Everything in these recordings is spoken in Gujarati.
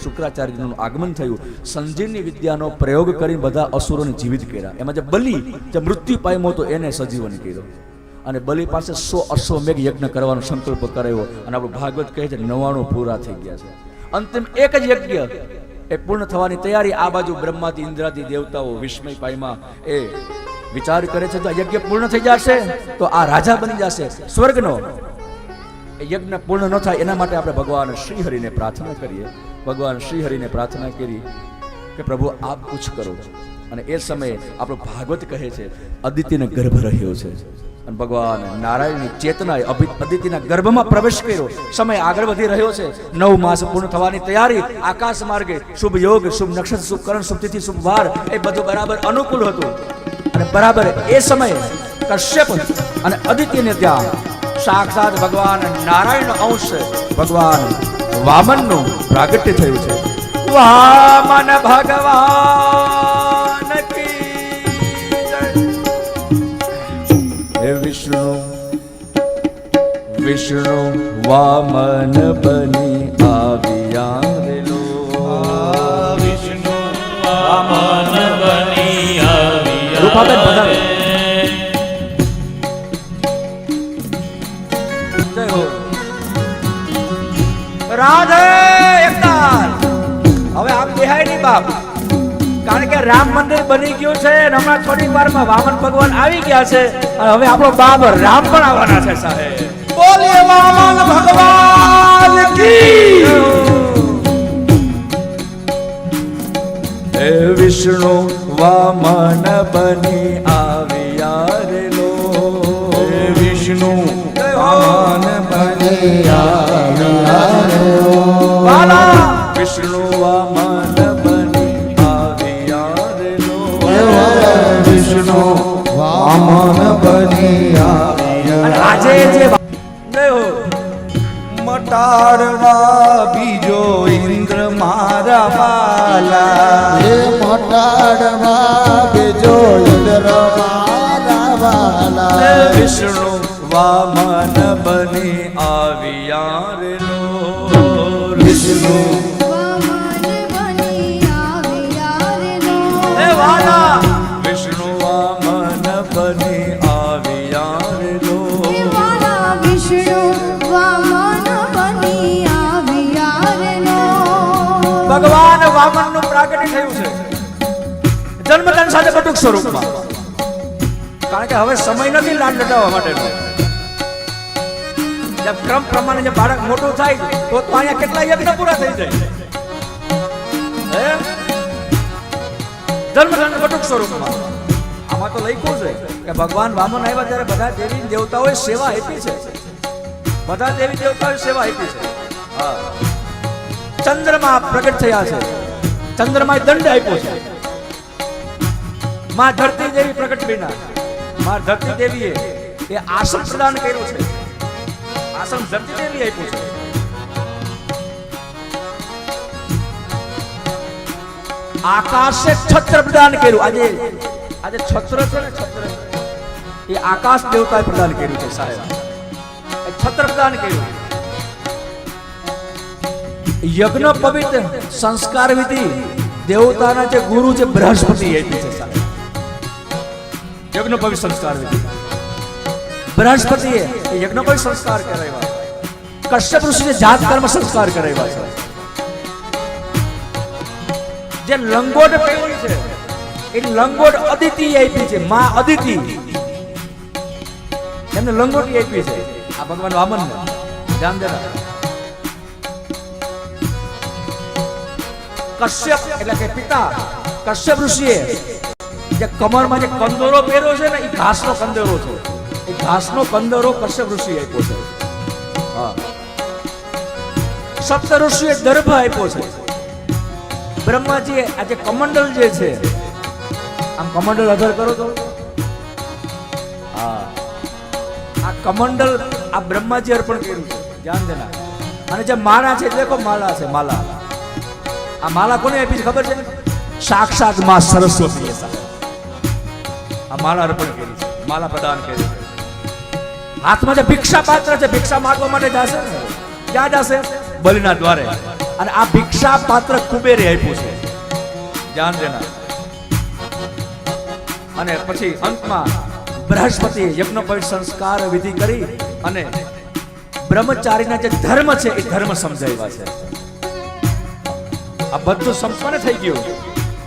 શુક્રાચાર્યનું આગમન થયું. સંજીવની વિદ્યાનો પ્રયોગ કરીને બધા અસુરોને જીવિત કર્યા. એમાં જે બલિ જે મૃત્યુ પામ્યો હતો એને સજીવન કર્યો. અને બલિ પાસે 100 અશ્વમેઘ યજ્ઞ કરવાનો સંકલ્પ કરાયો. અને આપણું ભાગવત કહે છે 99 પૂરા થઈ ગયા છે. અંતિમ એક જ યજ્ઞ એ પૂર્ણ થવાની તૈયારી. આ બાજુ બ્રહ્માથી ઇન્દ્રાથી દેવતાઓ વિસ્મય પામ્યા. એ વિચાર કરે છે તો આ યજ્ઞ પૂર્ણ થઈ જશે તો આ રાજા બની જશે સ્વર્ગનો. એ યજ્ઞ પૂર્ણ ન થાય એના માટે આપણે ભગવાન શ્રીહરિને પ્રાર્થના કરીએ. ભગવાન શ્રીહરિને પ્રાર્થના કરી કે પ્રભુ આપ કુછ કરો. અને એ સમયે આપણો ભાગવત કહે છે અદિતિને ગર્ભ રહ્યો છે. અને ભગવાન નારાયણની ચેતનાએ અદિતિના ગર્ભમાં પ્રવેશ કર્યો. સમય આગળ વધી રહ્યો છે. 9 માસ પૂર્ણ થવાની તૈયારી. આકાશ માર્ગે શુભ યોગ, શુભ નક્ષત્ર, શુભ કરણ, શુભ તિથિ, શુભ વાર એ બધું બરાબર અનુકૂળ હતું. અને બરાબર એ સમયે કશ્યપ અને અદિતિને ત્યાં સાક્ષાત ભગવાન નારાયણ અંશ ભગવાન વામનનું પ્રાગટ્ય થયું છે. વામન ભગવાન કી જય. વિષ્ણુ વિષ્ણુ વામન બની આવ્યા રે લો. વિષ્ણુ વામન બની આવ્યા. રૂપાબેન પધારો. જય હો. રાધે એકતાલ. હવે આમ દેહાય નહીં બાપ, કારણ કે રામ મંદિર બની ગયું છે અને હમણાં થોડી વારમાં વામન ભગવાન આવી ગયા છે. અને હવે આપણો બાપ રામ પણ આવવાના છે સાહેબ. બોલીએ વામન ભગવાન કી. હે વિષ્ણુ વામન બની આવ્યા રે લો. હે વિષ્ણુ વામન બની આવ્યા રે લો. વાલા વિષ્ણુ વામન બની આવ્યા રે લો. વિષ્ણુ વામન બની આવ્યા. આજે જે મટાડવા બીજો ઇન્દ્ર મારા વાલા. હે મટાડવા બીજો ઇન્દ્ર મારા વાલા. વિષ્ણુ વામન બની આવ્યા રે લો. વિષ્ણુ હે વાલા વિષ્ણુ વામન બની આવ્યા રે લો. ભગવાન વામન નું પ્રાગટ્ય થયું છે જન્મદાન સાથે બટુક સ્વરૂપમાં. કારણ કે હવે સમય નથી લાડ લડાવવા માટેનો. જબ ક્રમ પ્રમાણે જે બાળક મોટું થાય તો અહીંયા કેટલા યજ્ઞ પૂરા થઈ જાય. જન્મદાન બટુક સ્વરૂપમાં. આમાં તો લખ્યું છે કે ભગવાન વામન આવ્યા ત્યારે બધા દેવી દેવતાઓએ સેવા આપી છે. બધા દેવી દેવતાઓએ સેવા આપી છે. હા. ચંદ્રમાં પ્રગટ થયા છે. ચંદ્રમાએ દંડ આપ્યો છે. માં ધરતી દેવી પ્રગટ વિના માં ધરતી દેવીએ એ આસન પ્રદાન કર્યું છે. આસન ધરતી દેવી આપ્યું છે. આકાશે છત્ર પ્રદાન કર્યું. આજે છત્ર છે ને, છત્ર એ આકાશ દેવતાએ પ્રદાન કર્યું છે સાહેબ. એ છત્ર પ્રદાન કર્યું. યજ્ઞ પવિત્ર સંસ્કાર વિધિ દેવતાના જે ગુરુ છે બૃહસ્પતિ આપી છે સાહેબ. યજ્ઞ પવિત્ર સંસ્કાર વિધિ બૃહસ્પતિએ યજ્ઞ પવિત્ર સંસ્કાર કરાવ્યા. કશ્યપ ઋષિને જાત કર્મ સંસ્કાર કરાવ્યા છે. જે લંગોટ પહેરી છે એ લંગોટ અદિતિ આપી છે. માં અદિતિ એમને લંગોટી આપી છે. આ ભગવાન વામન ધ્યાન દેના. કશ્યપ એટલે કે પિતા કશ્યપ ઋષિએ જે કમરમાં જે કંદોરો પહેર્યો છે ને એ ઘાસનો કંદોરો છે. એ ઘાસનો કંદોરો કશ્યપ ઋષિએ આપ્યો છે. હા. સપ્ત ઋષિએ દર્ભ આપ્યો છે. બ્રહ્માજીએ આ જે કમંડલ જે છે આમ કમંડલ અધર કરો તો હા આ કમંડલ આ બ્રહ્માજી અર્પણ કર્યું છે. ધ્યાન દેના. અને જે માળા છે દેખો માળા છે. માળા આ માળા કોને આપી છે ખબર છે? સાક્ષાત માં સરસ્વતી. આ માળા અર્પણ કરી છે. માળા પ્રદાન કરી છે. હાથમાં જે ભિક્ષા પાત્ર છે ભિક્ષા માંગવા માટે જશે ને ક્યાં જશે? બલિના દ્વારે. અને આ ભિક્ષા પાત્ર કુબેરે આપ્યું છે, ધ્યાન દેના. અને પછી અંતમાં બૃહસ્પતિએ યજ્ઞોપવિત સંસ્કાર વિધિ કરી અને બ્રહ્મચારીના જે ધર્મ છે એ ધર્મ સમજાવ્યા છે. આ બધું સંપન્ન થઈ ગયું.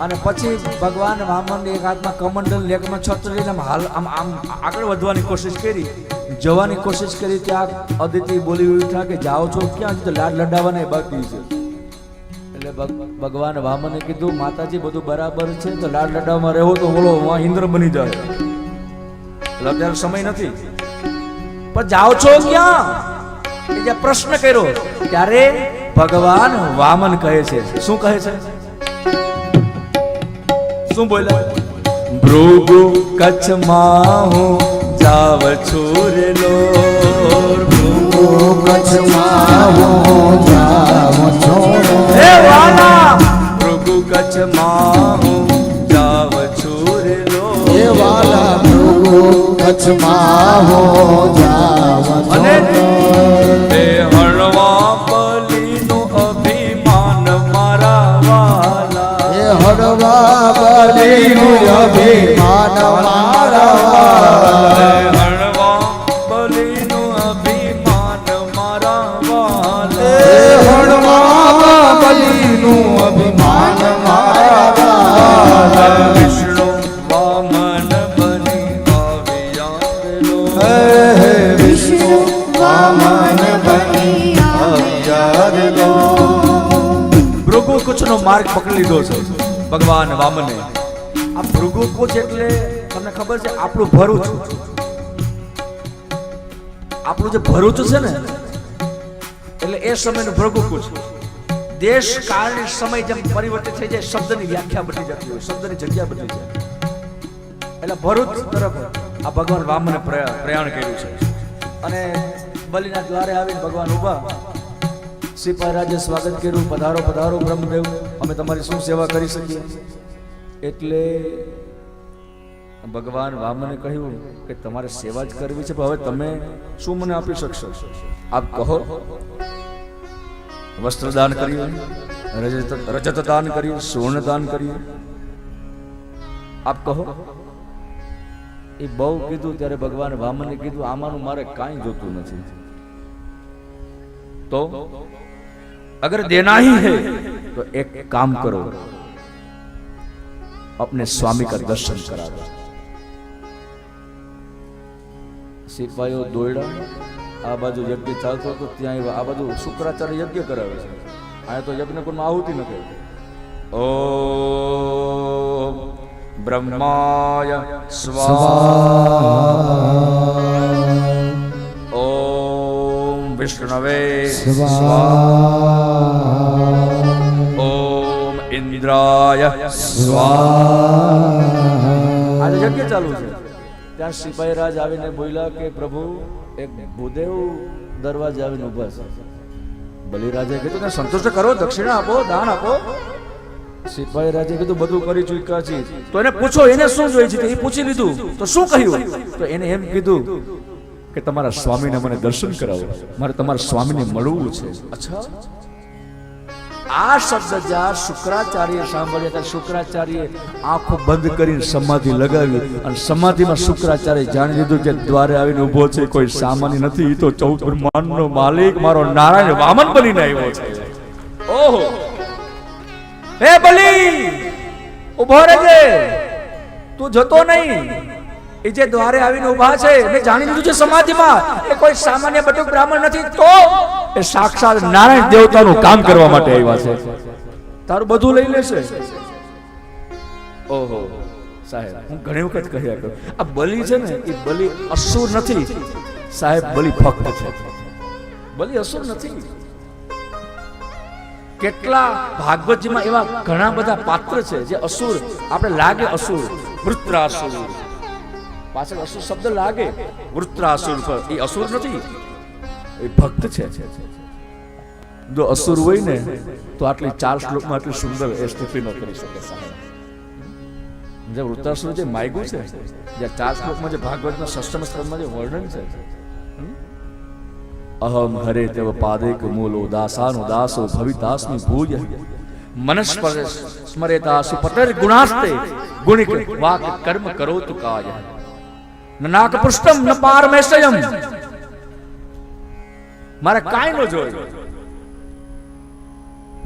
અને પછી ભગવાન વામન એક હાથમાં કમંડલ લેકમાં છત્ર લઈને આમ આગળ વધવાની કોશિશ કરી, જવાની કોશિશ કરી. ત્યાં અદિતિ બોલી ઉઠા કે જાઓ છો ક્યાં? તો લાડ લડાવવાના બાકી છે. એટલે ભગવાન વામને કીધું માતાજી બધું બરાબર છે, તો લાડ લડાવવામાં રહેવો તો બોલો ઇન્દ્ર બની જાય. એટલે અત્યારે સમય નથી, પણ જાઓ છો ક્યાં? એ જે પ્રશ્ન કર્યો ત્યારે ભગવાન વામન કહે છે, શું કહે છે? શું બોલ્યા? ભૃગુ કચ્છમાં હું જાવ છું રે લોર, ભૃગુ કચ્છમાં હું જાઉં છું હે વાલા, ભૃગુ કચ્છમાં હું જાવ છું રે લોર, હે વાલા ભૃગુ કચ્છમાં હું જાઉં અને છું. હે હળવા બલીનું અભિમાન મારા વાલા, હે હળવા બલીનું અભિમાન મારા વાલા, હળવા બલીનું અભિમાન મારા વાલા, હે હળવા બલીનું અભિમાન મારા વાલા. વિષ્ણુ વામન બની આવ્યા, હે વિષ્ણુ વામન બની આવ્યા લો. ભૃગુ કુચનો માર્ગ પકડી લીધો છે ભગવાન વામને. આ ભૃગુ કુચ એટલે તમને ખબર છે આપણું ભરૂચ, આપણું જે ભરૂચ છે ને એટલે એ સમયનું ભૃગુ કુચ. દેશ કાળ સમય જેમ પરિવર્તિત થઈ જાય, શબ્દની વ્યાખ્યા બદલી જતી હોય, શબ્દની જગ્યા બદલી જાય. એટલે ભરૂચ તરફ આ ભગવાન વામને પ્રયાણ કર્યું છે. અને બલિના દ્વારે આવીને ભગવાન ઉભા, સિપાહી રાજે સ્વાગત કર્યું, પધારો પધારો બ્રહ્મદેવ, અમે તમારી શું સેવા કરી શકીએ? એટલે ભગવાન વામને કહ્યું કે તમારે સેવા જ કરવી છે, પણ હવે તમે શું મને આપી શકશો? આપ કહો. વસ્ત્ર દાન કર્યું, રજત દાન કર્યું, સુવર્ણ દાન કર્યું, આપ કહો. એ બહુ કીધું ત્યારે ભગવાન વામને કીધું આમાંનું મારે કાંઈ જોતું નથી. तो अगर देना ही है तो एक काम करो, अपने स्वामी का दर्शन करा दो. सिपाहीओ दौड़ा, आ बाजू यज्ञ चालतो तो त्यां आ बाजू शुक्राचार्य यज्ञ करावे छे. आ तो यज्ञ कोण आहुति न करे. ओम ब्रह्माय स्वाहा, ओम विष्णवे स्वाहा, ओम इंद्राय स्वाहा. आज यज्ञ चालू છે. ત્યાં સિપાહી રાજ આવીને બોલ્યા કે પ્રભુ એક ભૂદેવ દરવાજે આવીને ઊભા છે. બલિરાજે કીધું કે સંતોષ કરો, દક્ષિણા આપો, દાન આપો. સિપાહી રાજે કીધું બધું કરી ચૂક્યા છે, તો એને પૂછો એને શું જોઈએ છે. એ પૂછી લીધું તો શું કહ્યું? તો એને એમ કીધું કે તમારા સ્વામીને મને દર્શન કરાવો, મારે તમારા સ્વામીને મળવું છે. અચ્છા, આ શબ્દ જ્યાં શુક્રાચાર્ય સાંભળ્યા ત્યાં શુક્રાચાર્ય આંખો બંધ કરીને સમાધિ લગાવી અને સમાધિમાં શુક્રાચાર્ય જાણી લીધું કે દ્વારે આવીને ઉભો છે કોઈ સામાન્ય નથી, તો 14 બ્રહ્માંડનો માલિક મારો નારાયણ વામન બનીને આવ્યો છે. ઓહો, હે બલી ઉભો રહેજે, તું જતો નહીં. એ જે દ્વારે આવીને ઉભા છે મેં જાણી લીધું છે સમાધિમાં એ કોઈ સામાન્ય બટુક બ્રાહ્મણ નથી, તો એ સાક્ષાત નારાયણ દેવતાનું કામ કરવા માટે આવ્યા છે. તારું બધું લઈ લેશે. ઓહો સાહેબ, હું ઘણી વખત કહ્યા કરું આ બલિ છે ને એ બલિ અસુર નથી સાહેબ, બલિ ભક્ત છે. બલિ અસુર નથી. કેટલા ભાગવતજીમાં એવા ઘણા બધા પાત્ર છે જે અસુર આપણે લાગે, અસુર વૃત્રાસુર પાછળ અસુર શબ્દ લાગે, વૃત્રાસુર પર એ અસુર નથી, એ ભક્ત છે. જો અસુર હોય ને તો આટલી 4 શ્લોકમાં આટલી સુંદર એ સ્તુતિ ન કરી શકે સાહેબ. જે વૃત્રાસુર જે માગ્યું છે, જે 4 શ્લોકમાં જે ભાગવતના 6મ સ્કંદમાં જે વર્ણન છે, અહમ હરે તેવ પાદેક મૂલો દાસાનો દાસો ભવિદાસની ભૂજ મનસ્પર સ્મરેતા સુપતર ગુણાસ્તે ગુણિક વાક કર્મ કરોતુ કાય ન નાક પૃષ્ઠમ ન પારમેશયમ મારે કાંઈ ન જોઈએ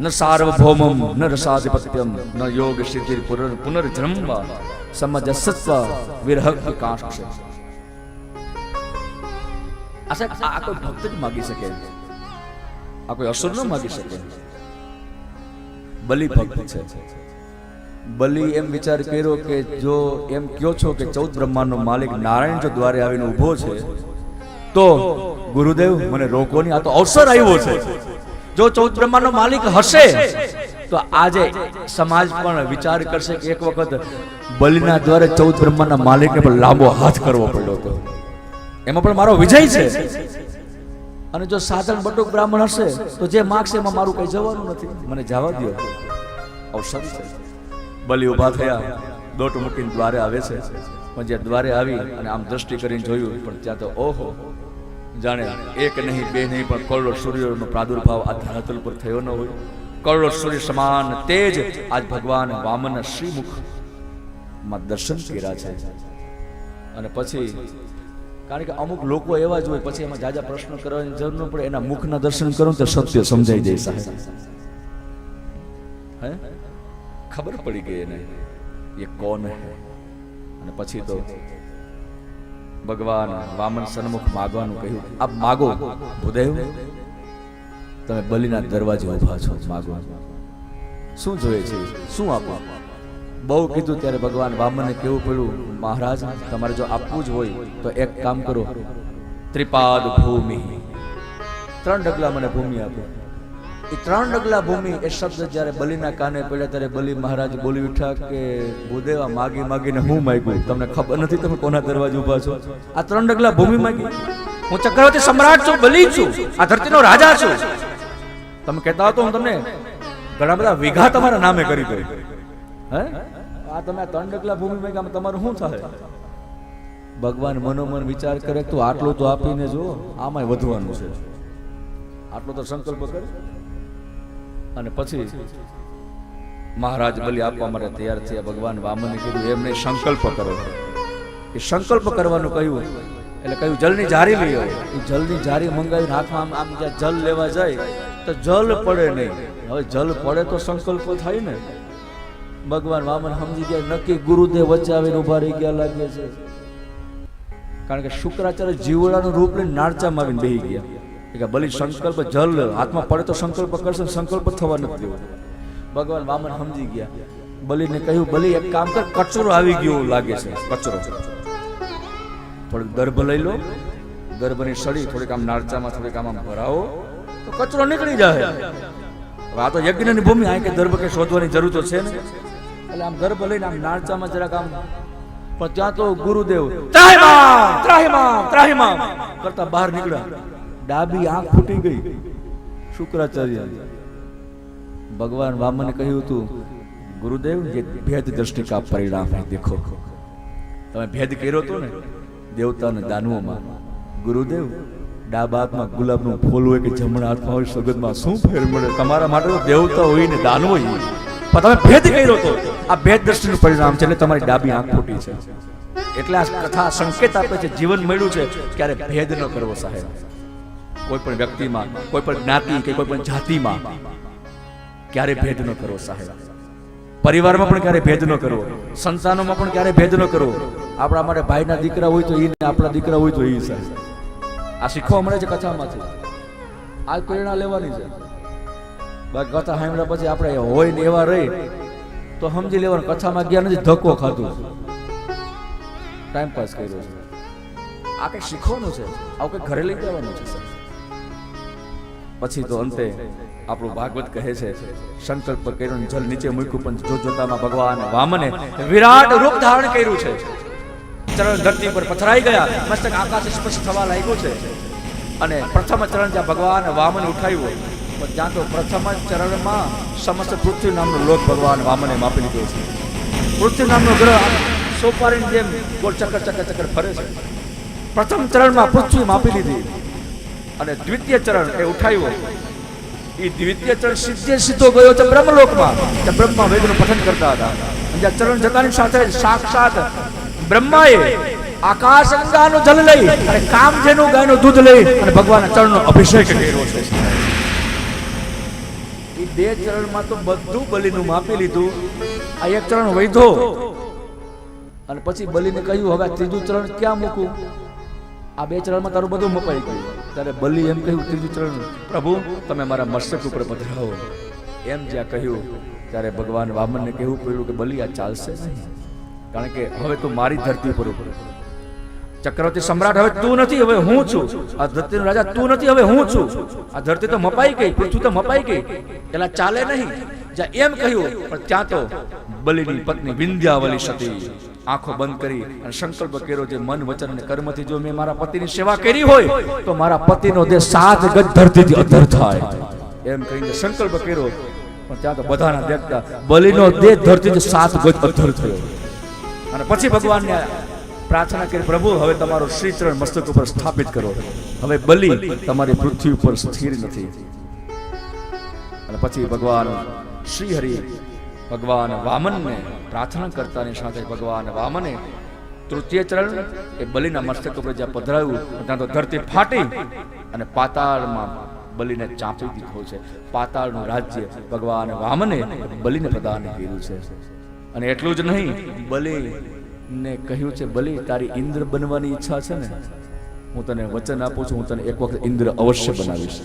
ન સાર્વભૌમમ ન રસાધિપત્યમ ન યોગ સિદ્ધિ પુનર્જન્મ સમજ સત્વ વિરહ કાંક્ષ આ કોઈ ભક્ત જ માગી શકે, આ કોઈ અસુર ન માગી શકે. બલિ ભક્ત છે. બલિ એમ વિચાર કર્યો કે જો એમ કયો છો કે 14 બ્રહ્માંડનો માલિક નારાયણ જો દ્વારે આવીને ઊભો છે તો ગુરુદેવ મને રોકો નહીં, આ તો અવસર આવ્યો છે. જો 14 બ્રહ્માંડનો માલિક હશે તો આજે સમાજ પણ વિચાર કરશે કે એક વખત બલિના દ્વારે 14 બ્રહ્માંડના માલિકને પણ લાંબો હાથ કરવો પડ્યો હતો, એમાં પણ મારો વિજય છે. અને જો સાધારણ બટુક બ્રાહ્મણ હશે તો જે માગશે એમાં મારું કઈ જવાનું નથી, મને જવા દો, અવસર છે. બલિ ઉભા થયા, દોટ મૂકીને દ્વારે આવે છે. પણ જે દ્વારે આવી અને આમ દ્રષ્ટિ કરીને જોયું પણ ત્યાં તો ઓહો, જાણે એક નહીં બે નહીં પણ કરોડો સૂર્યનો પ્રાદુર્ભાવ આ ધરાતલ પર થયો ન હોય. કરોડો સૂર્ય સમાન તેજ આજ ભગવાન વામન શ્રીમુખ માં દર્શન કર્યા છે. અને પછી કારણ કે અમુક લોકો એવા જ હોય પછી એમાં જાજા પ્રશ્ન કરવાની જરૂર ન પડે, એના મુખના દર્શન કરો તો સત્ય સમજાઈ જાય સાહેબ. હે ખબર પડી ગઈ એને એ કોણ હે. અને પછી તો ભગવાન વામન સન્મુખ માગવાનું કહ્યું, આપ માગો ભૂદેવ, તમે બલિના દરવાજે ઉભા છો, માગો. શું જોઈએ છે, શું આપો? બહુ કીધું ત્યારે ભગવાન વામનને કેવું પડ્યું, મહારાજ તમારે જો આપવું જ હોય તો એક કામ કરો, ત્રિપાદ ભૂમિ, 3 ડગલા મને ભૂમિ આપો. એ 3 ડગલા ભૂમિ એ શબ્દ જ્યારે બલિના કાને પડ્યા ત્યારે બલિ મહારાજ બોલી ઉઠ્યા કે ભૂદેવ માગી માગીને હું માગ્યું, તમને ખબર નથી તમે કોના દરવાજે ઉભા છો? આ 3 ડગલા ભૂમિ માગી. હું ચક્રવર્તી સમ્રાટ છું, બલિ છું, આ ધરતીનો રાજા છું. તમે કહેતા હો તો હું તમને ઘણા બધા વીઘા તમારા નામે કરી દઉં. હે આ તમે 3 ડગલા ભૂમિ માગ્યા, તમારું શું થાય? ભગવાન મનોમન વિચાર કરે તો આટલું તો આપીને જો આમાંય વધવાનું છે, આટલો તો સંકલ્પ કરે. અને પછી મહારાજ બલિ આપવા માટે તૈયાર થયા. ભગવાન વામને કીધું એમને સંકલ્પ કરો. એ સંકલ્પ કરવાનું કહ્યું એટલે કહ્યું જલની જારી લઈ આવો. એ જલની જારી મંગાવીને હાથમાં આમ જ્યાં જલ લેવા જાય તો જલ પડે નહીં. હવે જલ પડે તો સંકલ્પ થાય ને. ભગવાન વામન સમજી ગયા નક્કી ગુરુદેવ વચ્ચે આવીને ઉભા રહી ગયા લાગે છે. કારણ કે શુક્રાચાર્ય જીવડાનું રૂપ લઈને નાળચામાં આવીને બેહી ગયા કે બલિ સંકલ્પ જલ હાથમાં પડે તો સંકલ્પ કરશે, સંકલ્પ થવા નથી દેવો. ભગવાન વામન સમજી ગયા. બલિને કહ્યું બલિ એક કામ કર, કચરો આવી ગયો લાગે છે, કચરો થોડીક દર્ભ લઈ લો, દર્ભની સળી થોડીક આમ નાળચામાં થોડીક આમ ભરાવો તો કચરો નીકળી જાય. હવે આ તો યજ્ઞની ભૂમિ, આ કે દર્ભ કે શોધવાની જરૂર તો છે ને. એટલે આમ દર્ભ લઈને આમ નાળચામાં જરાક આમ, પણ ત્યાં તો ગુરુદેવ ત્રાહિમામ ત્રાહિમામ ત્રાહિમામ કરતા બહાર નીકળ્યા. ડાબી આંખ ફૂટી ગઈ શુક્રાચાર્ય. ભગવાન વામને કહ્યું હતું ગુરુદેવ ये भेद दृष्टि का परिणाम है, देखो તમે ભેદ કર્યો તો ને દેવતા ને દાનવોમાં. ગુરુદેવ ડાબા હાથમાં ગુલાબનું ફૂલ હોય કે જમણા હાથમાં હોય સગદમાં શું ફેર મળે? તમારા માટે તો દેવતા હોય ને દાનવો હોય, પણ તમે ભેદ કર્યો તો. આ ભેદ દૃષ્ટિનું પરિણામ છે, એટલે તમારી ડાબી આંખ ફૂટી છે. એટલે આ કથા સંકેત આપે છે જીવન મળ્યું છે ક્યારે ભેદ ન કરવો સાહેબ. કોઈ પણ વ્યક્તિમાં, કોઈ પણ જ્ઞાતિ કે કોઈ પણ જાતિમાં ક્યારે ભેદ ન કરવો સાહેબ. પરિવારમાં પણ ક્યારે ભેદ ન કરવો, સંતાનોમાં પણ ક્યારે ભેદ ન કરવો. આપણા માટે ભાઈના દીકરા હોય તો એ, આપણા દીકરા હોય તો એ સાહેબ. આ શીખવા મળે છે કથામાંથી. આ પ્રેરણા લેવાની છે. બાકી કથા સાંભળ્યા પછી આપણે હોય ને એવા રહી તો સમજી લેવાનું કથામાં ગયા નથી, ધક્કો ખાધું, ટાઈમ પાસ કર્યો છે. આ કઈ શીખવાનું છે, આવું કઈ ઘરે લઈ જવાનું છે. પછી તો અંતે આપણું ભાગવત કહે છે સંકલ્પ કર્યો જલ નીચે મૂક્યું, પણ જોતામાં ભગવાન વામને વિરાટ રૂપ ધારણ કર્યું છે. ચરણ ધરતી પર પથરાઈ ગયા, મસ્તક આકાશ સ્પર્શ થવા લાગ્યું છે. અને પ્રથમ ચરણ જ્યાં ભગવાન વામને ઉઠાવ્યું, પણ ત્યાં તો પ્રથમ ચરણમાં સમસ્ત પૃથ્વી નામનો લોક ભગવાન વામને માપી લીધો છે. પૃથ્વી નામનો ગ્રહ સોપારીની જેમ ગોળ ચક્કર ચક્કર ચક્કર ફરે છે. પ્રથમ ચરણમાં પૃથ્વી માપી લીધી. અને દ્વિતીય ચરણ એ ઉઠાવ્યો. એ દ્વિતીય ચરણ સીધો ગયો છે બ્રહ્મલોકમાં. ત્યાં બ્રહ્મા વેદનું પઠન કરતા હતા. અને જ્યાં ચરણ જતાની સાથે સાક્ષાત બ્રહ્માએ આકાશ ગંગાનું જલ લઈ અને કામધેનુ ગાયનું દૂધ લઈ અને ભગવાનના ચરણનો અભિષેક કર્યો છે. એ બે ચરણમાં તો બધું બલિનું માપી લીધું. આ એક ચરણ વૈધો અને પછી બલિને કહ્યું હવે ત્રીજું ચરણ ક્યાં મૂકું? આ બે ચરણમાં તારું બધું મપાઈ ગયું. ત્યારે બલિ એમ કહ્યું ત્રીજું ચરણ પ્રભુ તમે મારા મસ્તક ઉપર પધરાવો. એમ જ્યાં કહ્યું ત્યારે ભગવાન વામનને કહેવું પડ્યું કે બલિ આ ચાલશે નહીં, કારણ કે હવે તું મારી ધરતી પર ચક્રવર્તી સમ્રાટ હવે તું નથી, હવે હું છું. આ ધરતીનો રાજા તું નથી, હવે હું છું. આ ધરતી તો મપાઈ ગઈ, પૃથ્વી તો મપાઈ ગઈ, એટલે ચાલે નહીં. જ્યાં એમ કહ્યું પણ ત્યાં તો બલિની પત્ની વિંધ્યાવલી સતી આંખો બંધ કરી અને સંકલ્પ કર્યો જે મન વચન અને કર્મથી જો મેં મારા પતિની સેવા કરી હોય તો મારા પતિનો દેહ 7 ગજ ધરતીથી અધર થાય એમ કહીને સંકલ્પ કર્યો. પણ ત્યાં તો બધાના દેખતા બલિનો દેહ ધરતીથી 7 ગજ અધર થયો. અને પછી ભગવાનને પ્રાર્થના કરી પ્રભુ હવે તમારો શ્રી ચરણ મસ્તક ઉપર સ્થાપિત કરો. હવે બલિ તમારી પૃથ્વી ઉપર સ્થિર નથી. અને પછી ભગવાન શ્રી હરિ ભગવાન વામનને પ્રાર્થના કરતાની સાથે ભગવાન વામને તૃતીય ચરણ એ બલિના મસ્તક ઉપર જ્યાં પધરાવ્યું ત્યાં તો ધરતી ફાટી અને પાતાળમાં બલિને ચાંપી દીધો છે. પાતાળનું રાજ્ય ભગવાન વામને બલિને પ્રદાન કર્યું છે. અને એટલું જ નહીં, બલિને કહ્યું છે બલિ તારી ઇન્દ્ર બનવાની ઈચ્છા છે ને, હું તને વચન આપું છું, હું તને એક વખત ઇન્દ્ર અવશ્ય બનાવીશ.